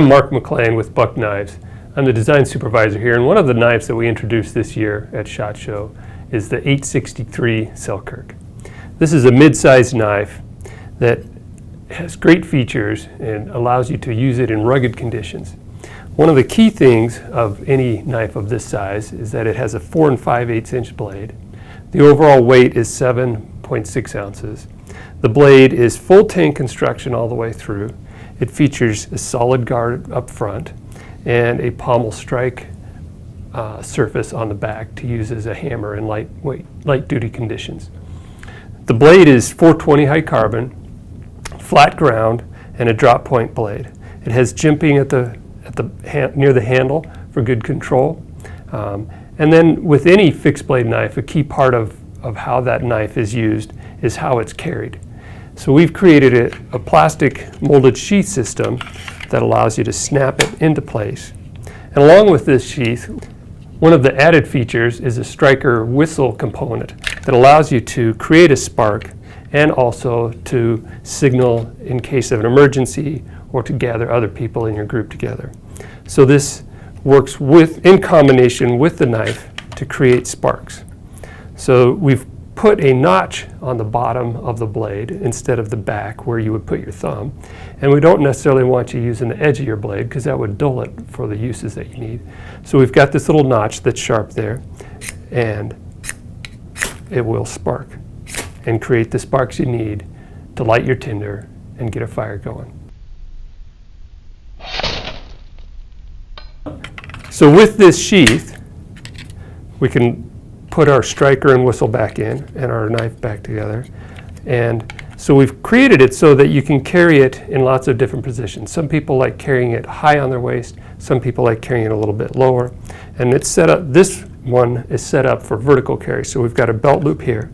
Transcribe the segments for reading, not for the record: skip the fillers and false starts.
I'm Mark McLean with Buck Knives. I'm the design supervisor here, and one of the knives that we introduced this year at SHOT Show is the 863 Selkirk. This is a mid-sized knife that has great features and allows you to use it in rugged conditions. One of the key things of any knife of this size is that it has a 4 5/8 inch blade. The overall weight is 7.6 ounces. The blade is full tang construction all the way through. It features a solid guard up front and a pommel strike surface on the back to use as a hammer in light duty conditions. The blade is 420 high carbon, flat ground, and a drop point blade. It has jimping near the handle for good control. And then with any fixed blade knife, a key part of how that knife is used is how it's carried. So we've created a plastic molded sheath system that allows you to snap it into place. And along with this sheath, one of the added features is a striker whistle component that allows you to create a spark and also to signal in case of an emergency or to gather other people in your group together. So this works in combination with the knife to create sparks. So we've put a notch on the bottom of the blade instead of the back where you would put your thumb. And we don't necessarily want you using the edge of your blade because that would dull it for the uses that you need. So we've got this little notch that's sharp there, and it will spark and create the sparks you need to light your tinder and get a fire going. So with this sheath, we can put our striker and whistle back in and our knife back together. And so we've created it so that you can carry it in lots of different positions. Some people like carrying it high on their waist. Some people like carrying it a little bit lower. And it's set up, this one is set up for vertical carry. So we've got a belt loop here.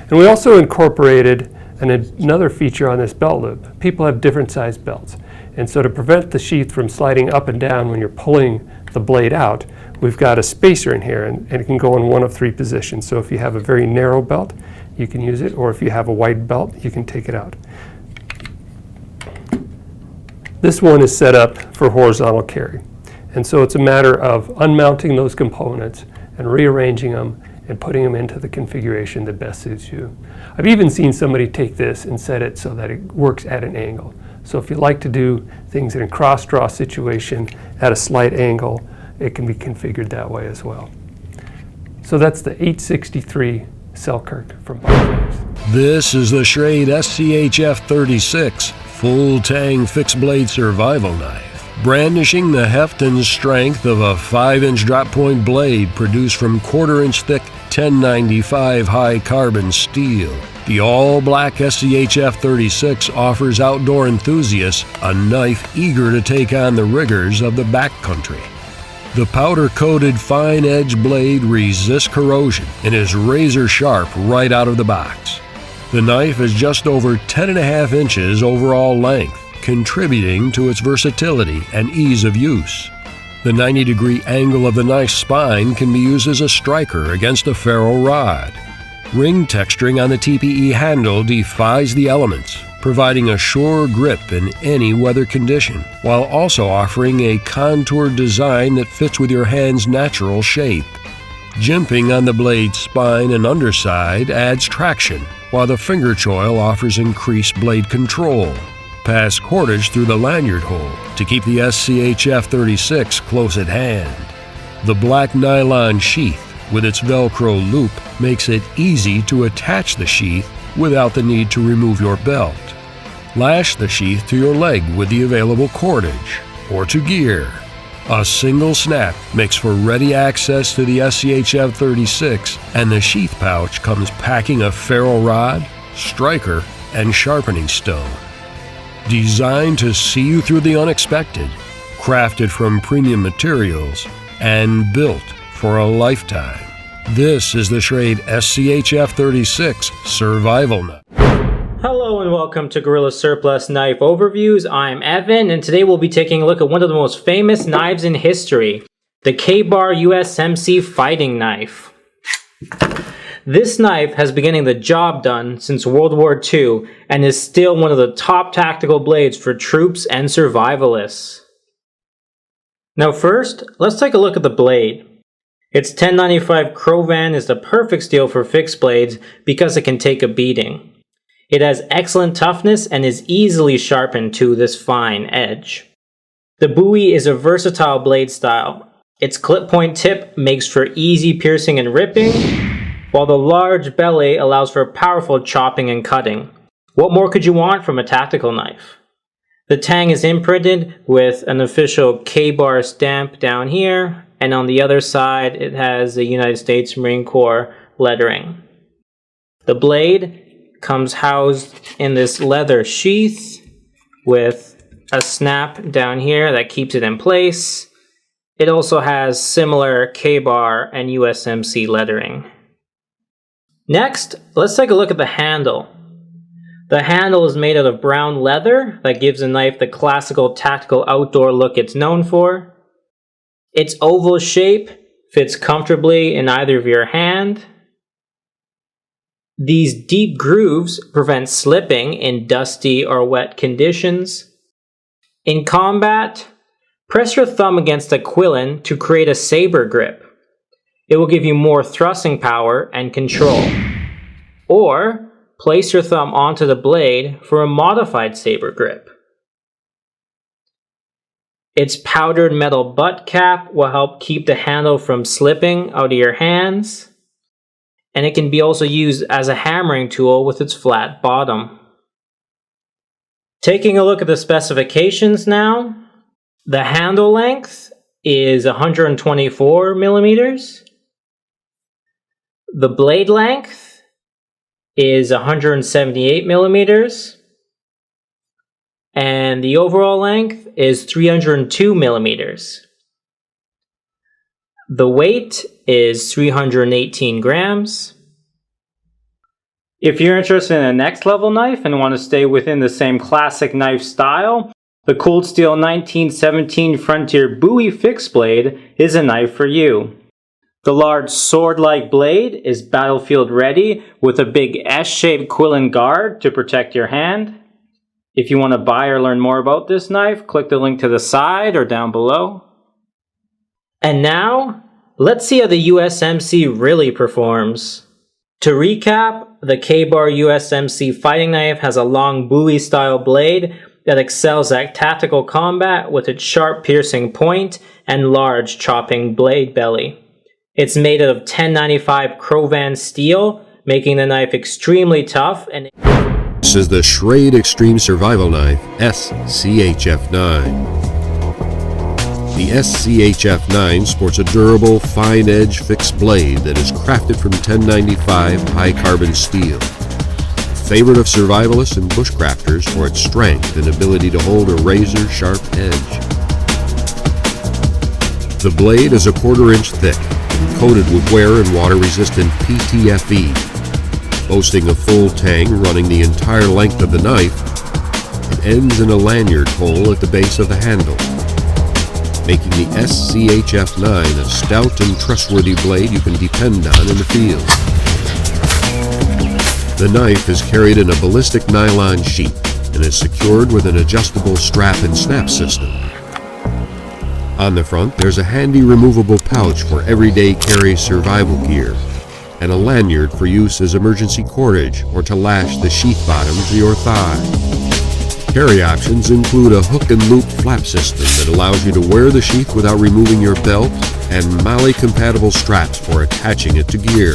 And we also incorporated another feature on this belt loop. People have different size belts. And so to prevent the sheath from sliding up and down when you're pulling the blade out, we've got a spacer in here, and it can go in one of 3 positions. So if you have a very narrow belt, you can use it, or if you have a wide belt, you can take it out. This one is set up for horizontal carry. And so it's a matter of unmounting those components and rearranging them and putting them into the configuration that best suits you. I've even seen somebody take this and set it so that it works at an angle. So if you like to do things in a cross-draw situation at a slight angle, it can be configured that way as well. So that's the 863 Selkirk from Bowie. This is the Schrade SCHF 36 full tang fixed blade survival knife, brandishing the heft and strength of a 5-inch drop point blade produced from 1/4 inch thick 1095 high carbon steel. The all-black SCHF 36 offers outdoor enthusiasts a knife eager to take on the rigors of the backcountry. The powder-coated fine-edge blade resists corrosion and is razor-sharp right out of the box. The knife is just over 10.5 inches overall length, contributing to its versatility and ease of use. The 90-degree angle of the knife's spine can be used as a striker against a ferro rod. Ring texturing on the TPE handle defies the elements, providing a sure grip in any weather condition, while also offering a contoured design that fits with your hand's natural shape. Jimping on the blade's spine and underside adds traction, while the finger choil offers increased blade control. Pass cordage through the lanyard hole to keep the SCHF 36 close at hand. The black nylon sheath with its Velcro loop makes it easy to attach the sheath without the need to remove your belt. Lash the sheath to your leg with the available cordage, or to gear. A single snap makes for ready access to the SCHF 36, and the sheath pouch comes packing a ferro rod, striker, and sharpening stone. Designed to see you through the unexpected, crafted from premium materials, and built for a lifetime. This is the Schrade SCHF 36 Survival Knife. Hello and welcome to Gorilla Surplus Knife Overviews. I'm Evan, and today we'll be taking a look at one of the most famous knives in history, the kabar USMC fighting knife. This knife has been getting the job done since World War II and is still one of the top tactical blades for troops and survivalists. Now first, let's take a look at the blade. Its 1095 Kraton is the perfect steel for fixed blades because it can take a beating. It has excellent toughness and is easily sharpened to this fine edge. The Bowie is a versatile blade style. Its clip point tip makes for easy piercing and ripping, while the large belly allows for powerful chopping and cutting. What more could you want from a tactical knife? The tang is imprinted with an official kabar stamp down here, and on the other side it has the United States Marine Corps lettering. The blade comes housed in this leather sheath with a snap down here that keeps it in place. It also has similar kabar and USMC lettering. Next, let's take a look at the handle. The handle is made out of brown leather that gives the knife the classical tactical outdoor look it's known for. Its oval shape fits comfortably in either of your hand. These deep grooves prevent slipping in dusty or wet conditions. In combat, press your thumb against a quillin to create a saber grip. It will give you more thrusting power and control. Or place your thumb onto the blade for a modified saber grip. Its powdered metal butt cap will help keep the handle from slipping out of your hands, and it can be also used as a hammering tool with its flat bottom. Taking a look at the specifications now, the handle length is 124 millimeters. The blade length is 178 millimeters, and the overall length is 302 millimeters. The weight is 318 grams. If you're interested in a next level knife and want to stay within the same classic knife style, the Cold Steel 1917 Frontier Bowie fixed blade is a knife for you. The large sword-like blade is battlefield ready with a big S-shaped quillin guard to protect your hand. If you want to buy or learn more about this knife, click the link to the side or down below. And now, let's see how the USMC really performs. To recap, the Ka-Bar USMC fighting knife has a long Bowie-style blade that excels at tactical combat with its sharp piercing point and large chopping blade belly. It's made out of 1095 Kraton steel, making the knife extremely tough and This is the Schrade Extreme Survival Knife SCHF9. The SCHF9 sports a durable, fine-edge fixed blade that is crafted from 1095 high-carbon steel. A favorite of survivalists and bushcrafters for its strength and ability to hold a razor-sharp edge. The blade is a 1/4 inch thick, coated with wear and water-resistant PTFE. Boasting a full tang running the entire length of the knife, it ends in a lanyard hole at the base of the handle, making the SCHF9 a stout and trustworthy blade you can depend on in the field. The knife is carried in a ballistic nylon sheath and is secured with an adjustable strap and snap system. On the front, there's a handy removable pouch for everyday carry survival gear, and a lanyard for use as emergency cordage or to lash the sheath bottom to your thigh. Carry options include a hook and loop flap system that allows you to wear the sheath without removing your belt, and MOLLE-compatible straps for attaching it to gear.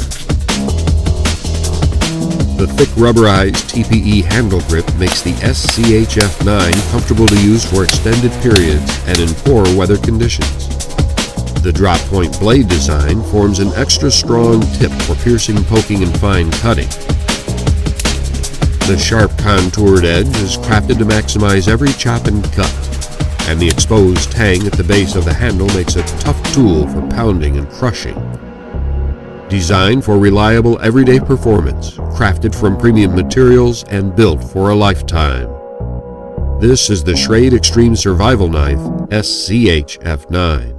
The thick rubberized TPE handle grip makes the SCHF9 comfortable to use for extended periods and in poor weather conditions. The drop point blade design forms an extra strong tip for piercing, poking, and fine cutting. The sharp contoured edge is crafted to maximize every chop and cut, and the exposed tang at the base of the handle makes a tough tool for pounding and crushing. Designed for reliable everyday performance, crafted from premium materials, and built for a lifetime. This is the Schrade Extreme Survival Knife SCHF9.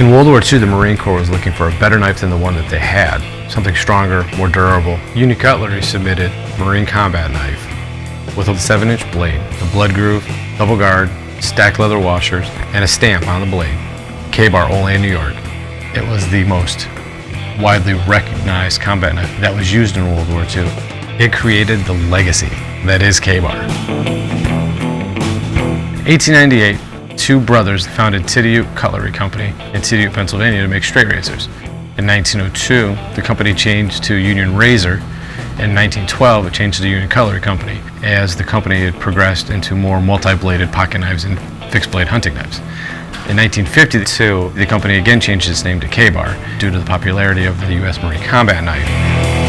In World War II, the Marine Corps was looking for a better knife than the one that they had, something stronger, more durable. Union Cutlery submitted Marine Combat Knife with a 7-inch blade, a blood groove, double guard, stacked leather washers, and a stamp on the blade. Kabar, only in New York. It was the most widely recognized combat knife that was used in World War II. It created the legacy that is Kabar. 1898, two brothers founded Tidiute Cutlery Company in Tidiute, Pennsylvania to make straight razors. In 1902, the company changed to Union Razor. In 1912, it changed to the Union Cutlery Company as the company had progressed into more multi-bladed pocket knives and fixed blade hunting knives. In 1952, the company again changed its name to Kabar due to the popularity of the U.S. Marine Combat Knife.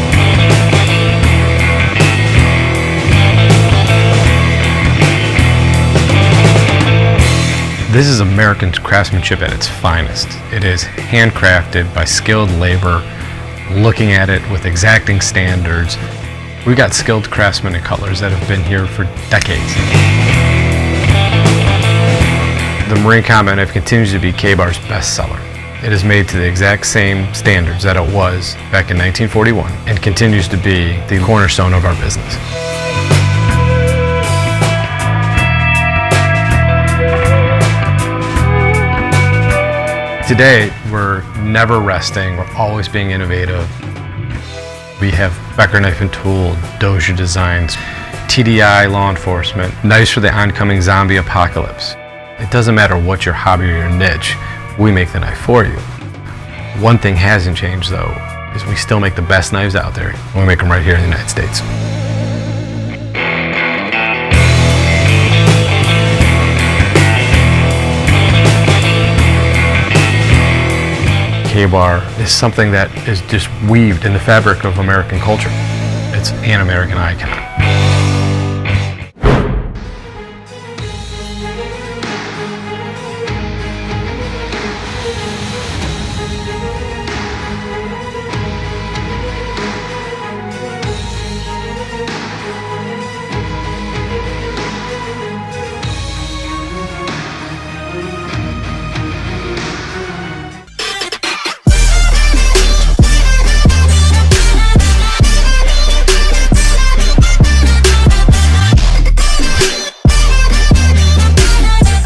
This is American craftsmanship at its finest. It is handcrafted by skilled labor, looking at it with exacting standards. We've got skilled craftsmen and cutlers that have been here for decades. The Marine Combat Knife continues to be Kabar's bestseller. It is made to the exact same standards that it was back in 1941 and continues to be the cornerstone of our business. Today, we're never resting. We're always being innovative. We have Becker Knife and Tool, Dozier designs, TDI law enforcement, knives for the oncoming zombie apocalypse. It doesn't matter what your hobby or your niche, we make the knife for you. One thing hasn't changed though, is we still make the best knives out there, and we make them right here in the United States. Kabar is something that is just weaved in the fabric of American culture. It's an American icon.